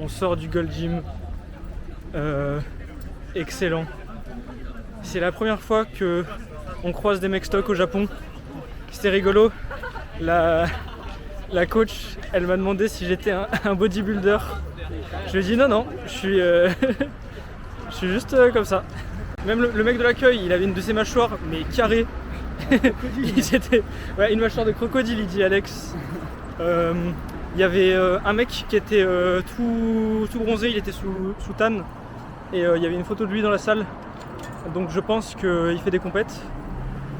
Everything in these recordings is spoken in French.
sort du Gold Gym. Excellent. C'est la première fois que on croise des mecs stock au Japon. C'était rigolo. La coach, elle m'a demandé si j'étais un bodybuilder. Je lui ai dit non, je suis, je suis juste comme ça. Même le mec de l'accueil, il avait une de ses mâchoires, mais carrée. C'était une mâchoire de crocodile, il dit Alex. Il y avait un mec qui était tout bronzé, il était sous tanne. Et il y avait une photo de lui dans la salle. Donc je pense qu'il fait des compètes.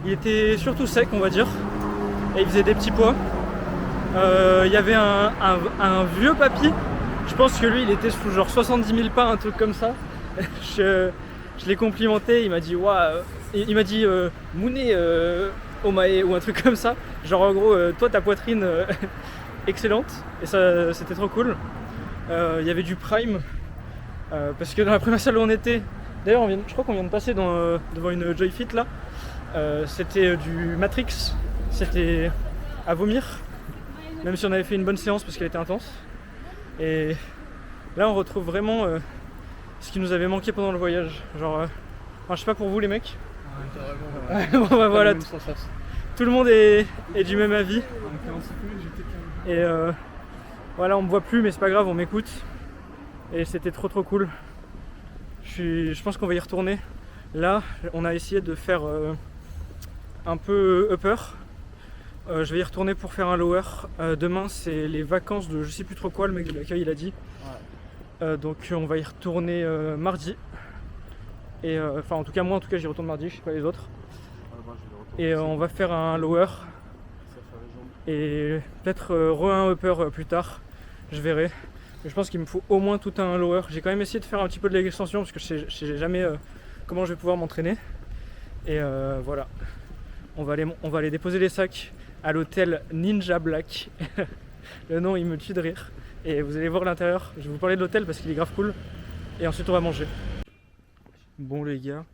Il était surtout sec, on va dire. Et il faisait des petits poids. Il y avait un vieux papy. Je pense que lui, il était sous genre 70 000 pas, un truc comme ça. Je l'ai complimenté, il m'a dit waouh. Il m'a dit Mouné Omae ou un truc comme ça. Genre en gros, toi ta poitrine excellente. Et ça, c'était trop cool. Il y avait du prime. Parce que dans la première salle où on était, d'ailleurs je crois qu'on vient de passer devant une Joyfit là, c'était du Matrix, c'était à vomir, même si on avait fait une bonne séance parce qu'elle était intense. Et là on retrouve vraiment ce qui nous avait manqué pendant le voyage. Genre, je sais pas pour vous les mecs. Bon, bah, voilà, tout le monde est du même avis. Et voilà, on me voit plus mais c'est pas grave, on m'écoute. Et c'était trop cool. Je pense qu'on va y retourner. Là, on a essayé de faire un peu upper. Je vais y retourner pour faire un lower. Demain, c'est les vacances de je sais plus trop quoi, le mec de l'accueil il a dit. Donc on va y retourner mardi. Et enfin, en tout cas, moi, j'y retourne mardi, je sais pas les autres. Et on va faire un lower. Et peut-être un upper plus tard. Je verrai. Je pense qu'il me faut au moins tout un lower. J'ai quand même essayé de faire un petit peu de l'extension parce que je sais jamais comment je vais pouvoir m'entraîner. Et voilà. On va aller déposer les sacs à l'hôtel Ninja Black. Le nom il me tue de rire. Et vous allez voir l'intérieur. Je vais vous parler de l'hôtel parce qu'il est grave cool. Et ensuite on va manger. Bon les gars,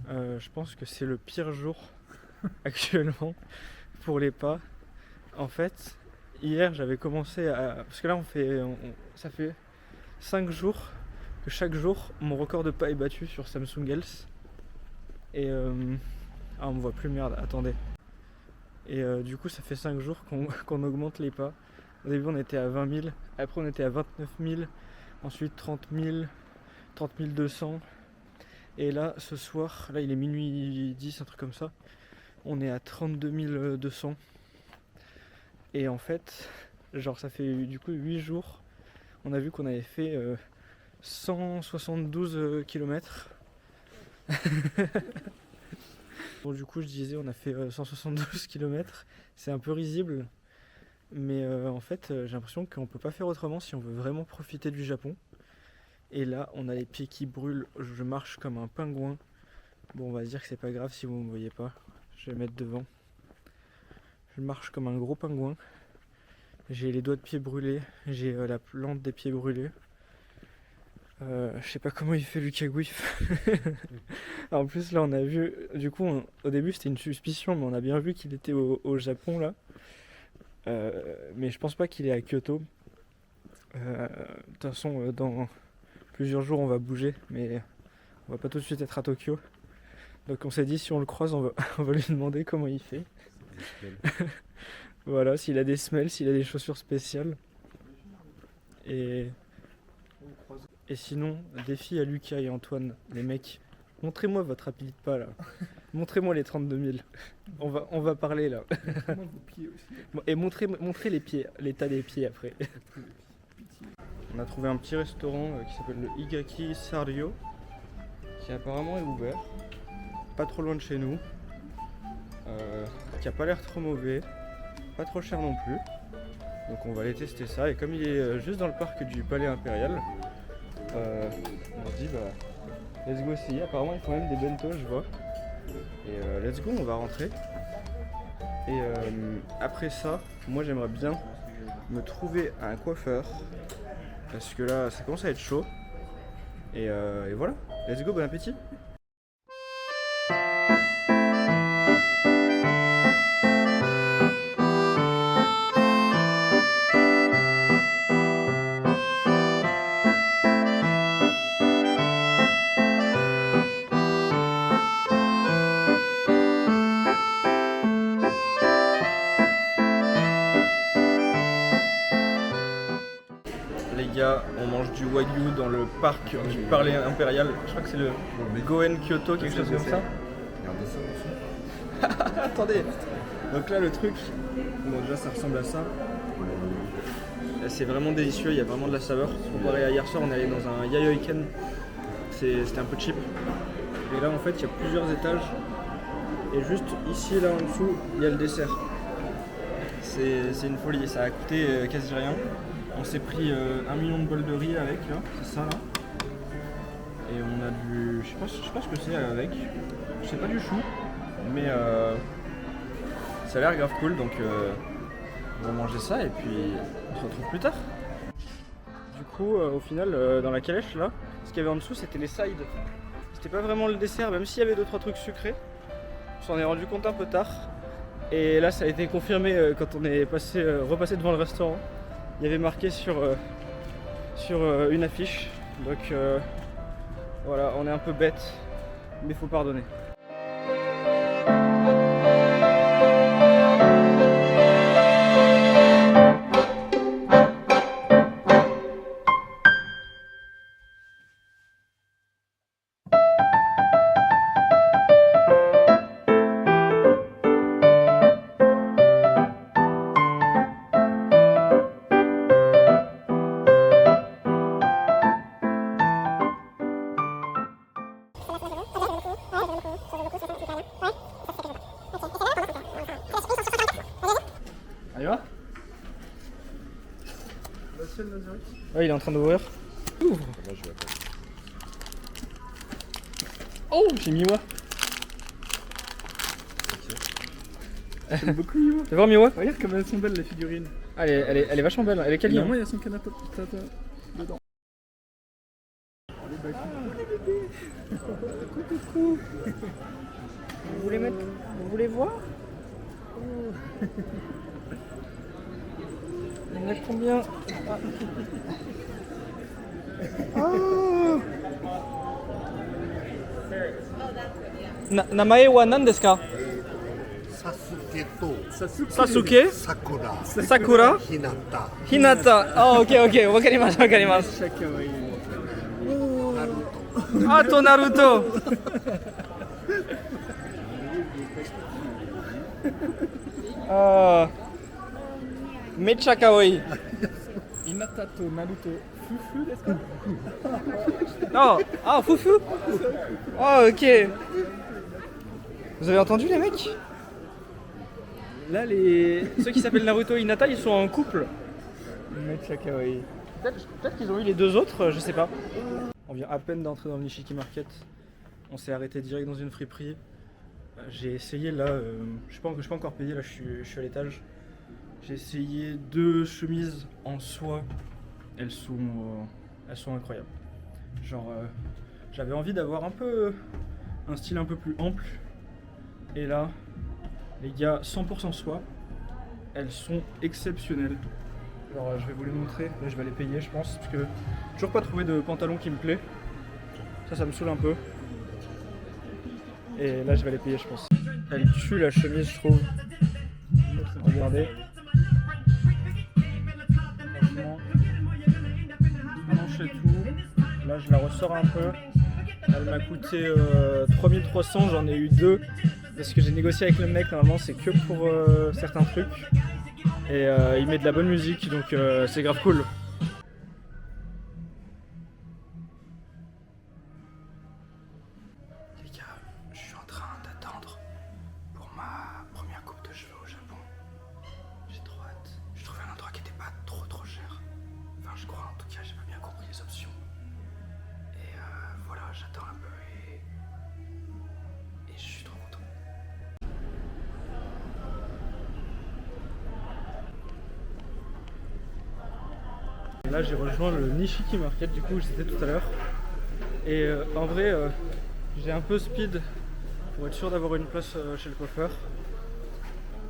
je pense que c'est le pire jour actuellement pour les pas. En fait, hier j'avais commencé à... Parce que là ça fait 5 jours que chaque jour mon record de pas est battu sur Samsung Health. Et on me voit plus, merde, attendez. Et du coup ça fait 5 jours qu'on augmente les pas. Au début on était à 20 000, après on était à 29 000, ensuite 30 000, 30 200. Et là ce soir, là il est minuit 10, un truc comme ça, on est à 32 200. Et en fait, genre ça fait du coup 8 jours, on a vu qu'on avait fait 172 km. Bon du coup je disais on a fait 172 km, c'est un peu risible. Mais en fait j'ai l'impression qu'on peut pas faire autrement si on veut vraiment profiter du Japon. Et là on a les pieds qui brûlent, je marche comme un pingouin. Bon on va se dire que c'est pas grave si vous me voyez pas, je vais mettre devant. Je marche comme un gros pingouin. J'ai les doigts de pied brûlés, j'ai la plante des pieds brûlés. Je sais pas comment il fait Lucas Gouif. En plus là on a vu, du coup au début c'était une suspicion mais on a bien vu qu'il était au Japon là. Mais je pense pas qu'il est à Kyoto. De toute façon dans plusieurs jours on va bouger mais on va pas tout de suite être à Tokyo. Donc on s'est dit si on le croise on va lui demander comment il fait. Voilà, s'il a des semelles, s'il a des chaussures spéciales. Et sinon, défi à Lucas et Antoine, les mecs, montrez-moi votre rapide pas là. Montrez-moi les 32 000. On va parler là. Montrez-moi vos pieds aussi. Et montrez les pieds, l'état des pieds après. On a trouvé un petit restaurant qui s'appelle le Higaki Sario, qui apparemment est ouvert, pas trop loin de chez nous, qui a pas l'air trop mauvais, pas trop cher non plus. Donc on va aller tester ça, et comme il est juste dans le parc du Palais Impérial, on se dit bah let's go essayer. Apparemment ils font même des bento je vois. Et let's go, on va rentrer. Et après ça, moi j'aimerais bien me trouver un coiffeur. Parce que là ça commence à être chaud. Et voilà, let's go, bon appétit. mange du wagyu dans le parc du Palais Impérial. Je crois que c'est le Goen Kyoto, quelque chose comme ça. Regardez ça aussi. Attendez. Donc là le truc, bon déjà ça ressemble à ça. C'est vraiment délicieux, il y a vraiment de la saveur. Comparé à hier soir, on est allé dans un Yayoiken. C'était un peu cheap. Et là en fait il y a plusieurs étages. Et juste ici là en dessous, il y a le dessert. C'est une folie, ça a coûté quasi rien. On s'est pris 1 million de bols de riz avec là, c'est ça là. Et on a du. Je sais pas ce que c'est avec. Je sais pas du chou. Mais ça a l'air grave cool donc on va manger ça et puis on se retrouve plus tard. Du coup au final dans la calèche là, ce qu'il y avait en dessous c'était les sides. C'était pas vraiment le dessert même s'il y avait 2-3 trucs sucrés. On s'en est rendu compte un peu tard. Et là ça a été confirmé quand on est repassé devant le restaurant. Il y avait marqué sur une affiche. Donc voilà, on est un peu bête, mais faut pardonner. Allez va. Ouais, il est en train d'ouvrir. Ouvre. Oh, j'ai Miwa. J'aime beaucoup Miwa. Tu veux voir Miwa? Regarde comme elles sont belles les figurines. Ah, elle est vachement belle, elle est quali. Moi il y a son canapé dedans. Coucou. Vous voulez voir? Il y en a combien? Namae wa nan desu ka? Sasuke to Sasuke? Sakura, Sakura? Hinata, Hinata. Ah, ok, wakarimasu. Chacun ouais. Naruto. Ah, ton Naruto. Mecha kawaii. Hinata to Naruto. Fufu desu ka? Oh, ah, foufou. Oh, ok. Vous avez entendu les mecs? Là, ceux qui s'appellent Naruto et Hinata, ils sont en couple. Mecha kawaii. Peut-être qu'ils ont eu les deux autres, je sais pas. On vient à peine d'entrer dans le Nishiki Market. On s'est arrêté direct dans une friperie. J'ai essayé là, je suis pas encore payé, là je suis à l'étage. J'ai essayé 2 chemises en soie. Elles sont incroyables. Genre, j'avais envie d'avoir un style un peu plus ample. Et là, les gars, 100% soie. Elles sont exceptionnelles. Alors, je vais vous les montrer. Là, je vais les payer, je pense, parce que j'ai toujours pas trouvé de pantalon qui me plaît. Ça me saoule un peu. Et là, je vais les payer, je pense. Elle tue la chemise, je trouve. Regardez. Franchement, manche et tout. Là, je la ressors un peu. Elle m'a coûté 3300, j'en ai eu 2. Parce que j'ai négocié avec le mec, normalement, c'est que pour certains trucs. Et il met de la bonne musique, donc c'est grave cool. Les gars, je suis en train d'attendre pour ma première coupe de cheveux au Japon. J'ai trop hâte. J'ai trouvé un endroit qui n'était pas trop cher. Enfin, je crois, en tout cas, j'ai pas bien compris les options. Et voilà, j'attends un peu et je suis trop content. Là j'ai rejoint le Nishiki Market du coup où j'étais tout à l'heure. Et en vrai j'ai un peu speed pour être sûr d'avoir une place chez le coiffeur.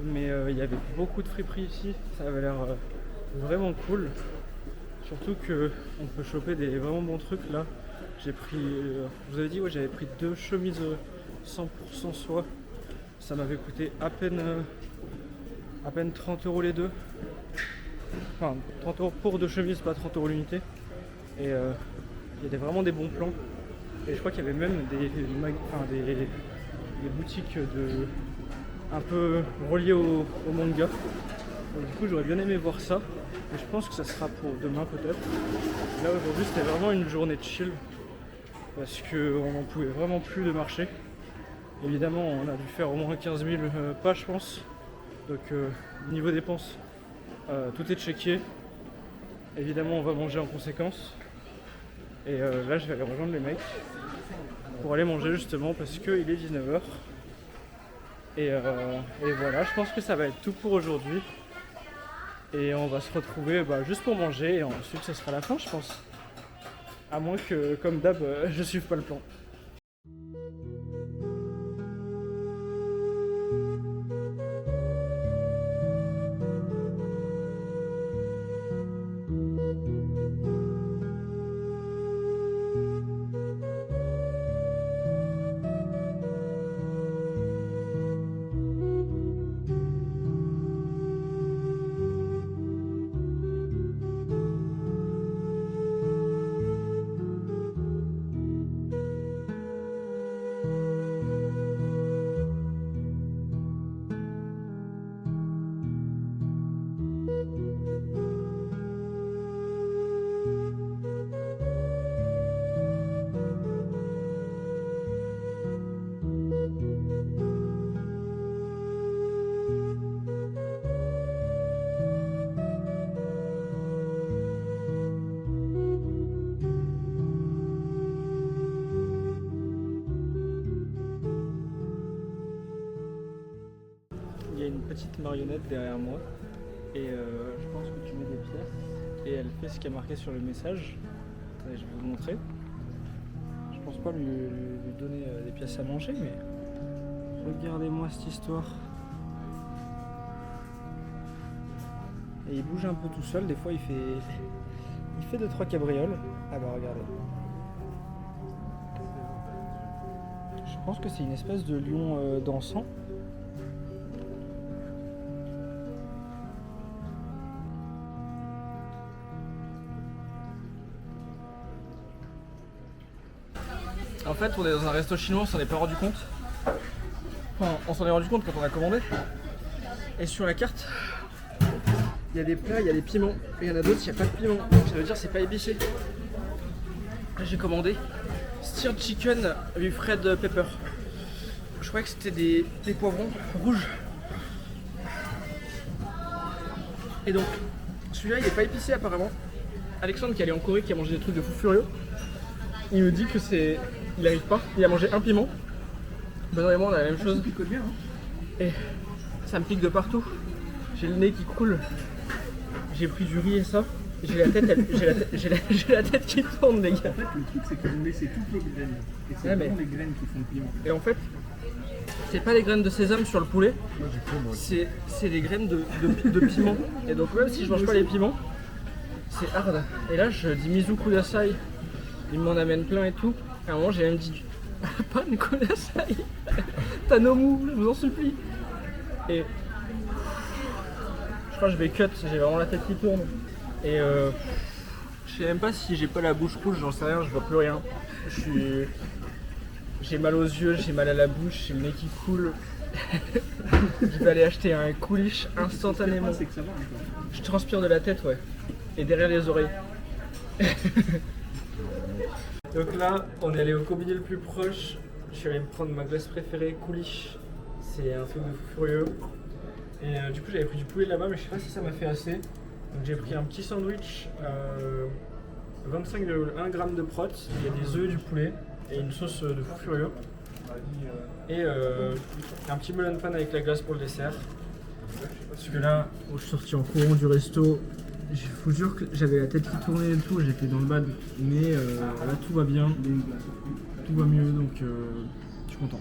Mais il y avait beaucoup de friperies ici, ça avait l'air vraiment cool. Surtout que on peut choper des vraiment bons trucs là. J'ai pris, je vous avais dit ouais j'avais pris 2 chemises 100% soie. Ça m'avait coûté à peine 30 € les deux. Enfin 30 € pour 2 chemises, pas 30 € l'unité. Et il y a vraiment des bons plans. Et je crois qu'il y avait même des boutiques un peu reliées au manga. Donc, du coup j'aurais bien aimé voir ça. Mais je pense que ça sera pour demain peut-être. Là aujourd'hui c'était vraiment une journée de chill. Parce qu'on n'en pouvait vraiment plus de marcher. Évidemment on a dû faire au moins 15 000 pas je pense. Donc niveau dépenses, tout est checké. Évidemment on va manger en conséquence. Et là je vais aller rejoindre les mecs pour aller manger justement parce qu'il est 19h. Et voilà, je pense que ça va être tout pour aujourd'hui. Et on va se retrouver juste pour manger et ensuite ce sera la fin je pense. À moins que comme d'hab je suive pas le plan. Il y a une petite marionnette derrière moi et je pense que tu mets des pièces et elle fait ce qui est marqué sur le message. Attendez, je vais vous montrer. Je pense pas lui donner des pièces à manger, mais regardez-moi cette histoire. Et il bouge un peu tout seul, des fois il fait 2-3 cabrioles. Ah bah regardez. Je pense que c'est une espèce de lion dansant. En fait, on est dans un resto chinois, on s'en est pas rendu compte. Enfin, on s'en est rendu compte quand on a commandé. Et sur la carte, il y a des plats, il y a des piments. Et il y en a d'autres, il n'y a pas de piment. Donc ça veut dire que c'est pas épicé. Là, j'ai commandé Stirred Chicken with Red Pepper. Je croyais que c'était des poivrons rouges. Et donc, celui-là, il est pas épicé apparemment. Alexandre, qui est allé en Corée, qui a mangé des trucs de fou furieux, il me dit que c'est... Il arrive pas, il a mangé un piment. Benoît et moi on a la même chose. Ça pique bien, hein. Et ça me pique de partout. J'ai le nez qui coule. J'ai pris du riz et ça. J'ai la tête qui tourne les gars. En fait le truc c'est que vous laissez toutes les graines. Et c'est vraiment les graines qui font le piment. Et en fait, c'est pas les graines de sésame sur le poulet. C'est des graines de piment. Et donc même si je mange pas les piments, c'est hard. Et là je dis Mizu Kudasai. Il m'en amène plein et tout. À un moment j'ai même dit Pan Kudasai Tanomu, je vous en supplie. Et je crois que je vais cut, j'ai vraiment la tête qui tourne. Et je sais même pas si j'ai pas la bouche rouge, j'en sais rien, je vois plus rien. J'ai mal aux yeux, j'ai mal à la bouche, j'ai le nez qui coule. Je vais aller acheter un couliche instantanément. Je transpire de la tête, ouais. Et derrière les oreilles. Donc là, on est allé au combiné le plus proche. Je suis allé me prendre ma glace préférée, couliche. C'est un truc de fou furieux. Et du coup, j'avais pris du poulet là-bas, mais je sais pas si ça m'a fait assez. Donc j'ai pris un petit sandwich, 25,1 g de prot. Il y a des œufs, du poulet et une sauce de fou furieux. Et un petit melon pan avec la glace pour le dessert. Parce que là, je suis sorti en courant du resto. Je vous jure que j'avais la tête qui tournait et tout, j'étais dans le bad, mais là tout va bien, tout va mieux, donc je suis content.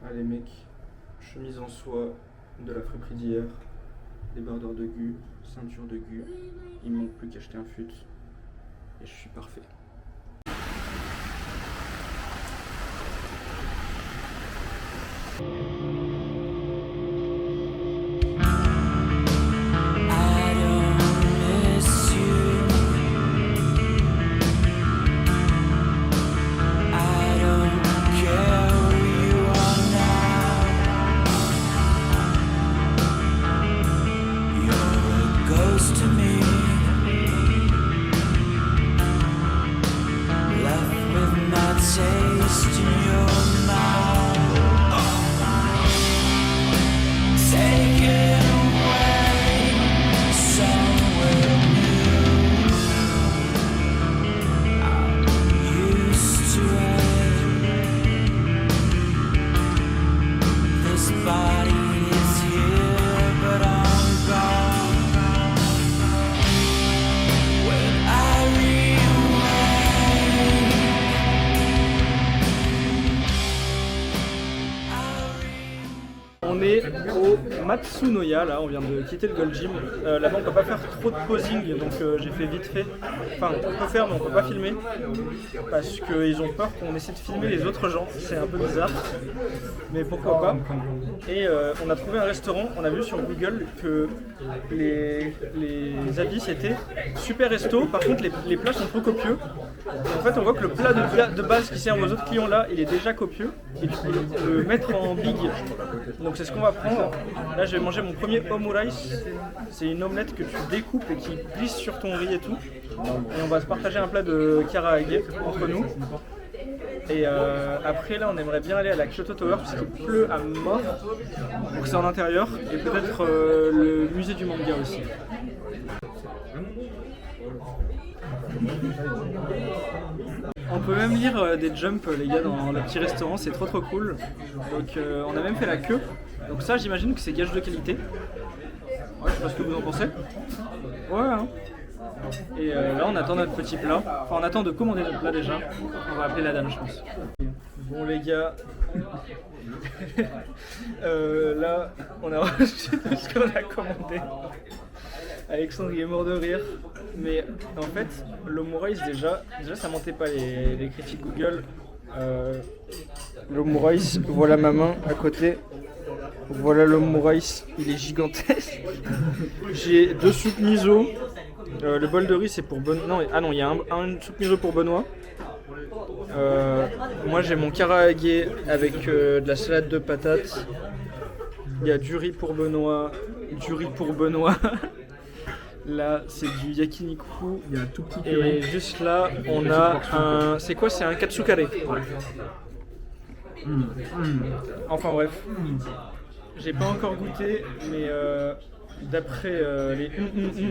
Allez mec, chemise en soie, de la friperie d'hier, débardeur de gu, ceinture de gu, il me manque plus qu'acheter un fut, et je suis parfait. I don't miss you. On est au Matsunoya, là, on vient de quitter le Gold Gym. Là-bas, on peut pas faire trop de posing, donc j'ai fait vite fait. Enfin, on peut faire, mais on peut pas filmer. Parce qu'ils ont peur qu'on essaie de filmer les autres gens. C'est un peu bizarre. Mais pourquoi pas. Et on a trouvé un restaurant. On a vu sur Google que les avis c'était super resto. Par contre, les plats sont trop copieux. Et en fait, on voit que le plat de base qui sert aux autres clients là, il est déjà copieux. Et tu peux le mettre en big. Donc c'est ce qu'on va prendre. Là, je vais manger mon premier omurice. C'est une omelette que tu découpes et qui glisse sur ton riz et tout. Et on va se partager un plat de karaage entre nous. Et après là on aimerait bien aller à la Kyoto Tower parce qu'il pleut à mort. Donc c'est en intérieur. Et peut-être le musée du manga aussi. On peut même lire des jumps les gars dans le petit restaurant, c'est trop cool. Donc on a même fait la queue. Donc ça j'imagine que c'est gage de qualité. Ouais, je sais pas ce que vous en pensez. Ouais hein. Et là on attend notre petit plat. Enfin on attend de commander notre plat déjà. On va appeler la dame je pense. Bon les gars. Là on a reçu tout ce qu'on a commandé. Alexandre il est mort de rire. Mais en fait l'omurice déjà ça mentait pas les critiques Google. L'omurice, voilà ma main à côté. Voilà l'omurice, il est gigantesque. J'ai 2 soupes miso. Le bol de riz c'est pour Benoît. Non, ah non, il y a un soupe miso pour Benoît. Moi j'ai mon karaage avec de la salade de patates. Il y a du riz pour Benoît. Du riz pour Benoît. Là c'est du yakiniku. Il y a un tout petit curry. Et juste là on a un. C'est quoi? C'est un katsukare. Enfin bref. J'ai pas encore goûté, mais d'après les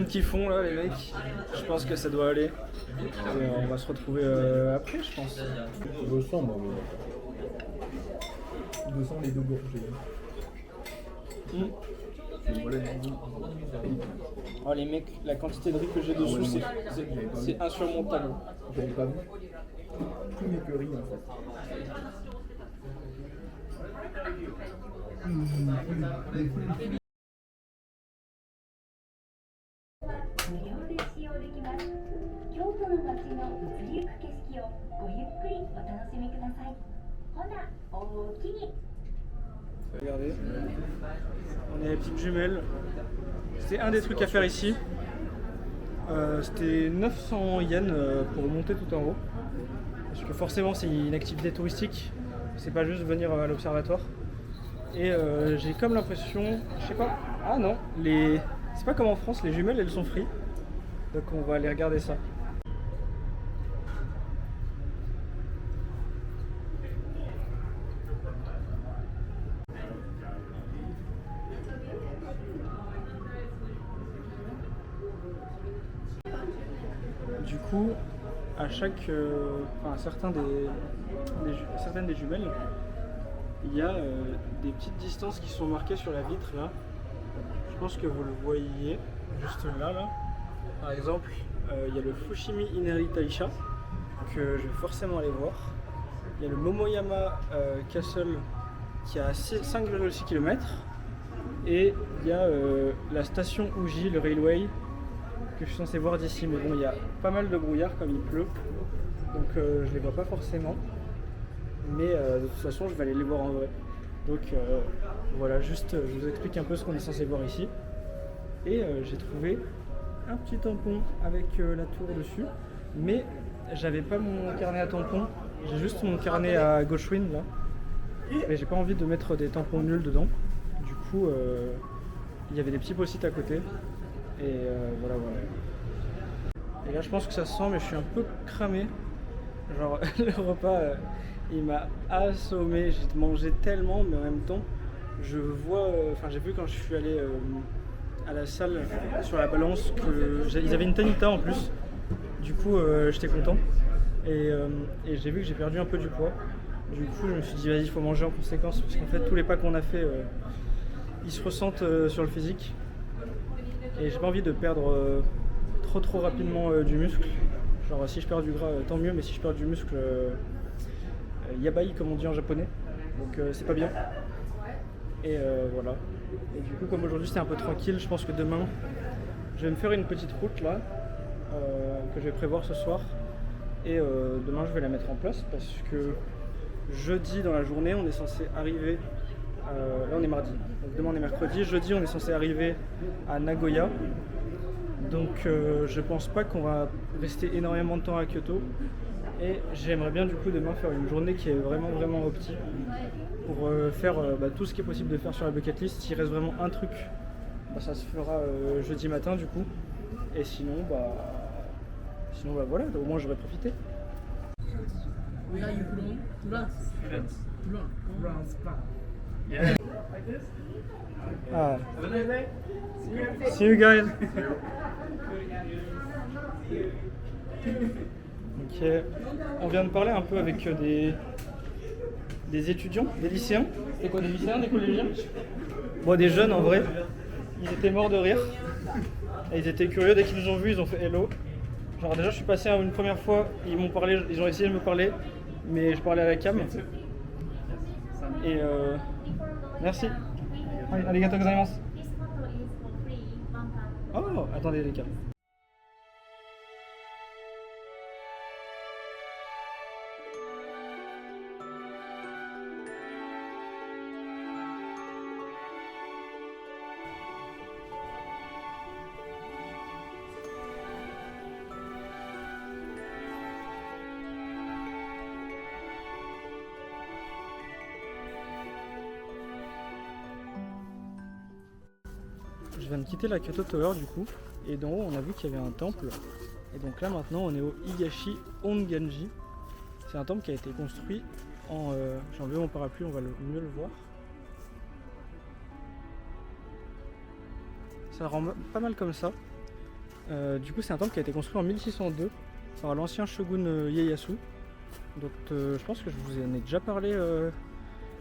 qu'ils font là, les mecs, je pense que ça doit aller. Et on va se retrouver après, je pense. Je sens, moi. Je sens les deux gorgées. Oh les mecs, la quantité de riz que j'ai dessous, c'est insurmontable. J'avais pas vu. Tous mes currys en fait. Regardez, on est à la petite jumelle. C'est un des trucs à faire ici. C'était 900 yens pour monter tout en haut. Parce que forcément c'est une activité touristique, c'est pas juste venir à l'observatoire. Et j'ai comme l'impression, je sais pas, ah non, c'est pas comme en France, les jumelles elles sont free. Donc on va aller regarder ça. Du coup, à chaque, certaines des jumelles, il y a des petites distances qui sont marquées sur la vitre là. Je pense que vous le voyez juste là. Par exemple, il y a le Fushimi Inari Taisha que je vais forcément aller voir. Il y a le Momoyama Castle qui a 5,6 km. Et il y a la station Uji, le railway, que je suis censé voir d'ici. Mais bon, il y a pas mal de brouillard comme il pleut. Donc je les vois pas forcément. Mais de toute façon je vais aller les voir en vrai. Donc voilà, juste je vous explique un peu ce qu'on est censé voir ici. Et j'ai trouvé un petit tampon avec la tour dessus. Mais j'avais pas mon carnet à tampons, j'ai juste mon carnet à Gauchewin là. Mais j'ai pas envie de mettre des tampons nuls dedans. Du coup il y avait des petits post-it à côté. Et voilà. Et là je pense que ça se sent, mais je suis un peu cramé. Genre le repas il m'a assommé, j'ai mangé tellement, mais en même temps je vois, j'ai vu quand je suis allé à la salle sur la balance qu'ils avaient une tanita en plus. Du coup j'étais content et j'ai vu que j'ai perdu un peu du poids. Du coup je me suis dit vas-y, il faut manger en conséquence, parce qu'en fait tous les pas qu'on a fait ils se ressentent sur le physique. Et j'ai pas envie de perdre trop rapidement du muscle. Genre si je perds du gras tant mieux, mais si je perds du muscle yabai comme on dit en japonais, donc c'est pas bien. Et voilà. Et du coup, comme aujourd'hui c'était un peu tranquille, je pense que demain je vais me faire une petite route là que je vais prévoir ce soir. Et demain je vais la mettre en place parce que jeudi dans la journée on est censé arriver. Là on est mardi, donc demain on est mercredi. Jeudi on est censé arriver à Nagoya. Donc je pense pas qu'on va rester énormément de temps à Kyoto. Et j'aimerais bien du coup demain faire une journée qui est vraiment optique pour faire tout ce qui est possible de faire sur la bucket list. S'il reste vraiment un truc, ça se fera jeudi matin du coup. Et sinon voilà, au moins j'aurais profité. Ah. See you guys. Ok. On vient de parler un peu avec des étudiants, des lycéens. C'est quoi, des lycéens, des collégiens? Bon, des jeunes en vrai. Ils étaient morts de rire. Et ils étaient curieux, dès qu'ils nous ont vus, ils ont fait hello. Genre déjà je suis passé une première fois, ils m'ont parlé, ils ont essayé de me parler, mais je parlais à la cam. Et merci. Arigatou gozaimasu. Oh, attendez les gars. Je viens de quitter la Kyoto Tower du coup, et d'en haut on a vu qu'il y avait un temple. Et donc là maintenant on est au Higashi Onganji. C'est un temple qui a été construit en... j'ai enlevé mon parapluie, on va mieux le voir. Ça rend pas mal comme ça. Du coup c'est un temple qui a été construit en 1602 par l'ancien shogun Ieyasu. Donc je pense que je vous en ai déjà parlé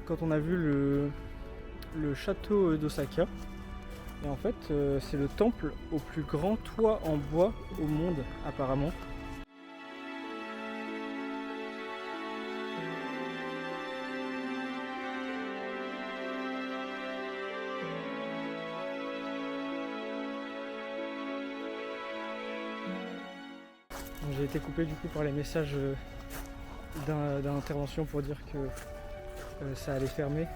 quand on a vu le château d'Osaka. Et en fait, c'est le temple au plus grand toit en bois au monde, apparemment. J'ai été coupé du coup par les messages d'intervention pour dire que ça allait fermer.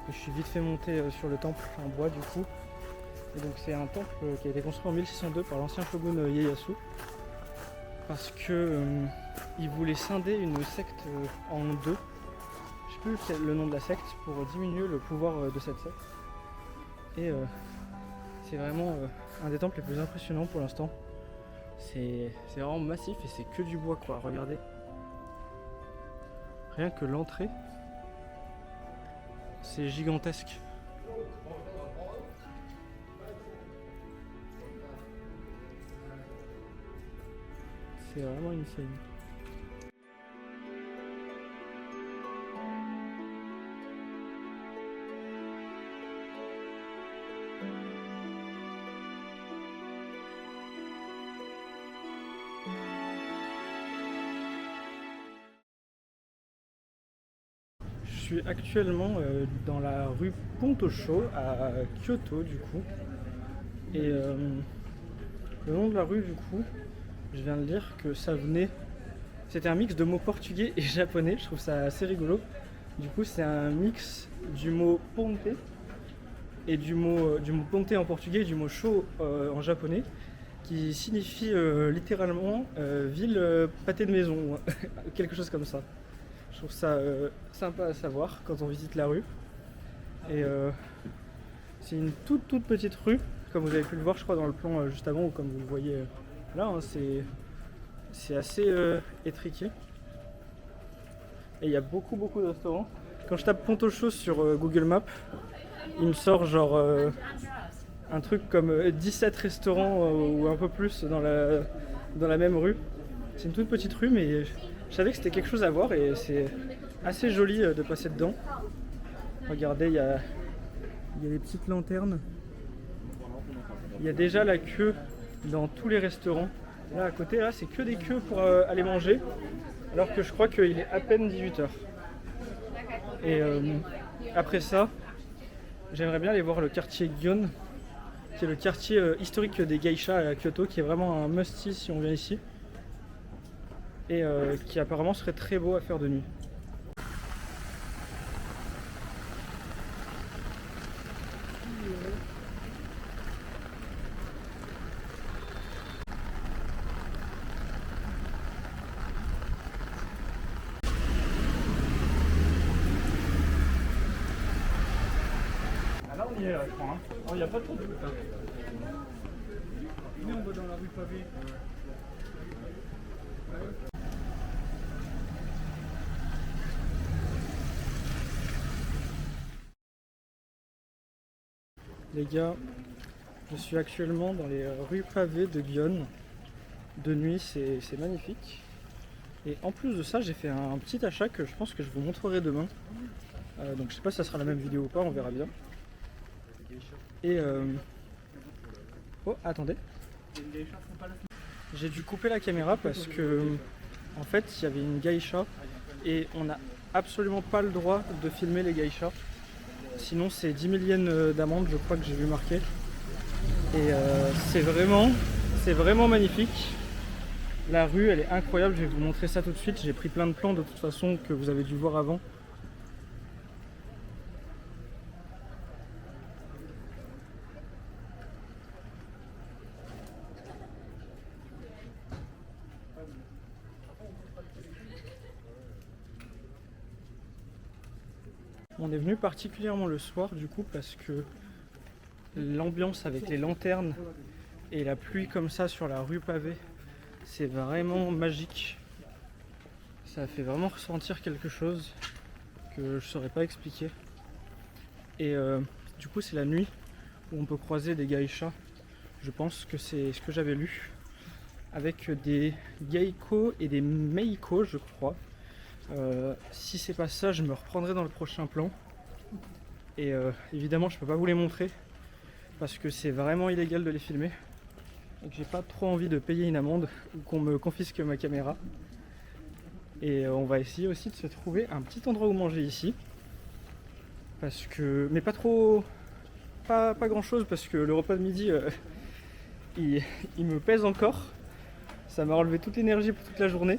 Et je suis vite fait monter sur le temple en bois du coup. Et donc c'est un temple qui a été construit en 1602 par l'ancien shogun Ieyasu. Parce que il voulait scinder une secte en deux. Je sais plus le nom de la secte pour diminuer le pouvoir de cette secte. Et c'est vraiment un des temples les plus impressionnants pour l'instant. C'est vraiment massif et c'est que du bois quoi, regardez. Rien que l'entrée. C'est gigantesque. C'est vraiment insane. Je suis actuellement dans la rue Pontosho à Kyoto du coup. Et le nom de la rue du coup, je viens de lire que ça venait... C'était un mix de mots portugais et japonais, je trouve ça assez rigolo. Du coup c'est un mix du mot ponte et du mot ponte en portugais et du mot sho en japonais, qui signifie littéralement ville pâté de maison, quelque chose comme ça. Je trouve ça sympa à savoir quand on visite la rue. Et c'est une toute petite rue, comme vous avez pu le voir je crois dans le plan juste avant, ou comme vous le voyez là, hein, c'est assez étriqué. Et il y a beaucoup de restaurants. Quand je tape Pontosho sur Google Maps, il me sort genre un truc comme 17 restaurants ou un peu plus dans la même rue. C'est une toute petite rue, mais je savais que c'était quelque chose à voir et c'est assez joli de passer dedans. Regardez, il y a des petites lanternes. Il y a déjà la queue dans tous les restaurants. Là à côté, là c'est que des queues pour aller manger, alors que je crois qu'il est à peine 18h. Et après ça, j'aimerais bien aller voir le quartier Gion, qui est le quartier historique des geishas à Kyoto, qui est vraiment un must-see si on vient ici. Et qui apparemment serait très beau à faire de nuit. Là, on y est, là, je crois. Hein. Oh, il n'y a pas trop de. Venez, on va dans la rue pavée. Les gars, je suis actuellement dans les rues pavées de Gion. De nuit, c'est magnifique. Et en plus de ça, j'ai fait un petit achat que je pense que je vous montrerai demain. Donc je sais pas si ça sera la même vidéo ou pas, on verra bien. Et oh, attendez. J'ai dû couper la caméra parce que en fait, il y avait une geisha et on n'a absolument pas le droit de filmer les geishas. Sinon, c'est 10 000 yens d'amende, je crois que j'ai vu marquer. Et c'est vraiment magnifique. La rue, elle est incroyable. Je vais vous montrer ça tout de suite. J'ai pris plein de plans de toute façon que vous avez dû voir avant. On est venu particulièrement le soir du coup parce que l'ambiance avec les lanternes et la pluie comme ça sur la rue pavée, c'est vraiment magique. Ça fait vraiment ressentir quelque chose que je saurais pas expliquer. Et du coup c'est la nuit où on peut croiser des geishas. Je pense que c'est ce que j'avais lu. Avec des geiko et des meiko je crois. Si c'est pas ça, je me reprendrai dans le prochain plan. Et évidemment, je peux pas vous les montrer parce que c'est vraiment illégal de les filmer. Et que j'ai pas trop envie de payer une amende ou qu'on me confisque ma caméra. Et on va essayer aussi de se trouver un petit endroit où manger ici. Parce que. Mais pas trop. Pas grand chose parce que le repas de midi il me pèse encore. Ça m'a enlevé toute l'énergie pour toute la journée.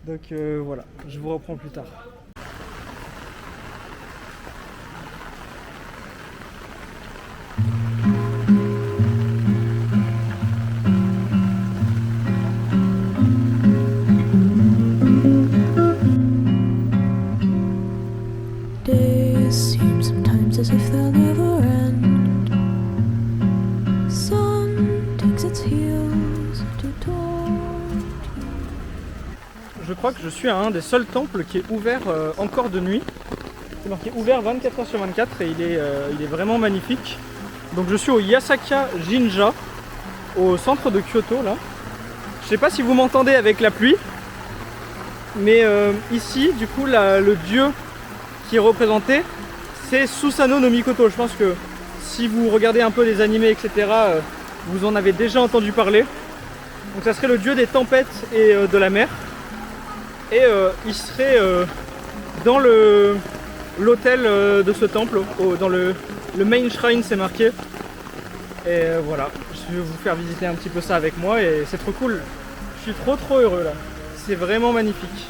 Donc voilà, je vous reprends plus tard. Days seem sometimes as if they'll never end. Sun takes its heels to torch. Je crois que je suis à un des seuls temples qui est ouvert encore de nuit. C'est marqué ouvert 24h/24 et il est vraiment magnifique. Donc je suis au Yasaka Jinja, au centre de Kyoto là. Je sais pas si vous m'entendez avec la pluie, mais ici du coup le dieu qui est représenté c'est Susanoo no Mikoto. Je pense que si vous regardez un peu les animés etc, vous en avez déjà entendu parler. Donc ça serait le dieu des tempêtes et de la mer. Et il serait dans l'hôtel de ce temple, dans le main shrine c'est marqué. Et voilà, je vais vous faire visiter un petit peu ça avec moi et c'est trop cool. Je suis trop heureux là, c'est vraiment magnifique.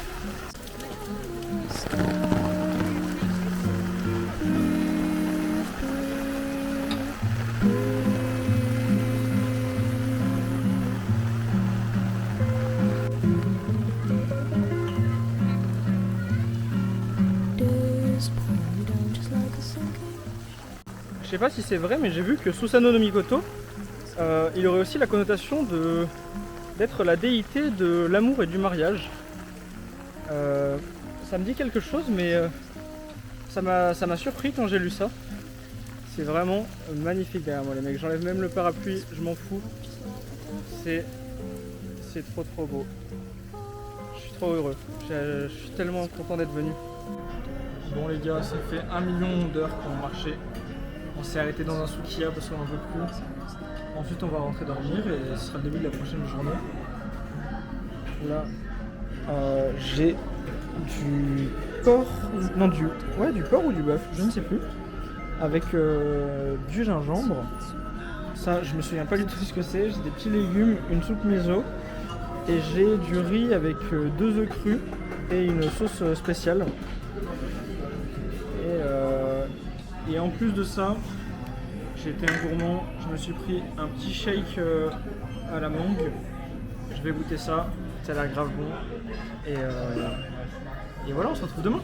Je sais pas si c'est vrai, mais j'ai vu que Susanoo no Mikoto, il aurait aussi la connotation d'être la déité de l'amour et du mariage. Ça me dit quelque chose, mais ça m'a surpris quand j'ai lu ça. C'est vraiment magnifique derrière moi les mecs, j'enlève même le parapluie, je m'en fous. C'est trop beau. Je suis trop heureux, je suis tellement content d'être venu. Bon les gars, ça fait 1 million d'heures qu'on marchait. On s'est arrêté dans un Sukiya parce qu'on en veut plus. Ensuite on va rentrer dormir et ce sera le début de la prochaine journée. Là j'ai du porc. Non du porc ou du bœuf, je ne sais plus. avec du gingembre. Ça, je me souviens pas du tout ce que c'est. J'ai des petits légumes, une soupe miso et j'ai du riz avec 2 œufs crus et une sauce spéciale. Et en plus de ça, j'ai été un gourmand. Je me suis pris un petit shake à la mangue. Je vais goûter ça. Ça a l'air grave bon. Et voilà, on se retrouve demain.